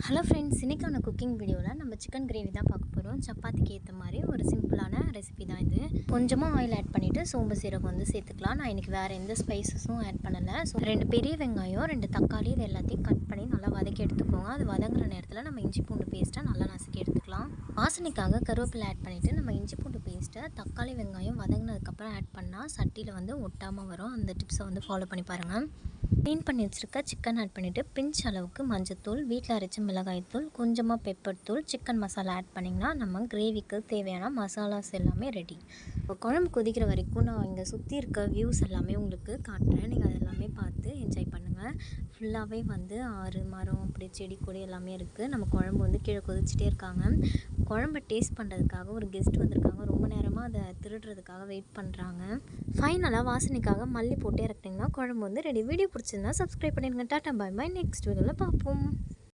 Hello friends, இன்றைக்கான cooking வீடியோவில் நம்ம சிக்கன் கிரேவி தான் பார்க்க போகிறோம். சப்பாத்திக்கு ஏற்ற மாதிரி ஒரு சிம்பிளான ரெசிபி தான் இது. கொஞ்சமாக ஆயில் ஆட் பண்ணிவிட்டு சோம்பு சீரகம் வந்து சேர்த்துக்கலாம். நான் இன்றைக்கி வேறு எந்த ஸ்பைசஸும் ஆட் பண்ணலை. ஸோ 2 பெரிய வெங்காயம், 2 தக்காளி, இது எல்லாத்தையும் கட் பண்ணி நல்லா வதக்கி எடுத்துக்கோங்க. அது வதங்குற நேரத்தில் நம்ம இஞ்சி பூண்டு பேஸ்ட்டை நல்லா நசுக்கி எடுத்துக்கலாம். வாசனைக்காக கருவேப்பிலை ஆட் பண்ணிவிட்டு நம்ம இஞ்சி பூண்டு பேஸ்ட்டை தக்காளி வெங்காயம் வதங்கினதுக்கப்புறம் ஆட் பண்ணால் சட்டியில் வந்து ஒட்டாமல் வரும். அந்த டிப்ஸை வந்து ஃபாலோ பண்ணி பாருங்கள். க்ளீன் பண்ணி வச்சுருக்க சிக்கன் ஆட் பண்ணிவிட்டு பிஞ்ச் அளவுக்கு மஞ்சத்தூள், வீட்டில் அரைச்ச மிளகாய்த்தூள், கொஞ்சமாக பெப்பர் தூள், சிக்கன் மசாலா ஆட் பண்ணிங்கன்னா நம்ம கிரேவிக்கு தேவையான மசாலாஸ் எல்லாமே ரெடி. இப்போ குழம்பு கொதிக்கிற வரைக்கும் நான் இங்கே சுற்றி இருக்க வியூஸ் எல்லாமே உங்களுக்கு காட்டுறேன். நீங்கள் அது எல்லாமே பார்த்து என்ஜாய் பண்ணுங்கள். ஃபுல்லாகவே வந்து ஆறு மரம் அப்படி செடி கொடி எல்லாமே இருக்குது. நம்ம குழம்பு வந்து கீழே கொதிச்சிட்டே இருக்காங்க. குழம்பை டேஸ்ட் பண்ணுறதுக்காக ஒரு கெஸ்ட் வந்திருக்காங்க. ரொம்ப நேரமாக அதை திருடுறதுக்காக வெயிட் பண்ணுறாங்க. ஃபைனலாக வாசனைக்காக மல்லி போட்டு இறக்குனீங்கன்னா குழம்பு வந்து ரெடி. வீடியோ பிடிச்சிருந்தா சப்ஸ்கிரைப் பண்ணிடுங்க. டாட்டா பாய் பாய். நெக்ஸ்ட் வீடியோவில் பார்ப்போம்.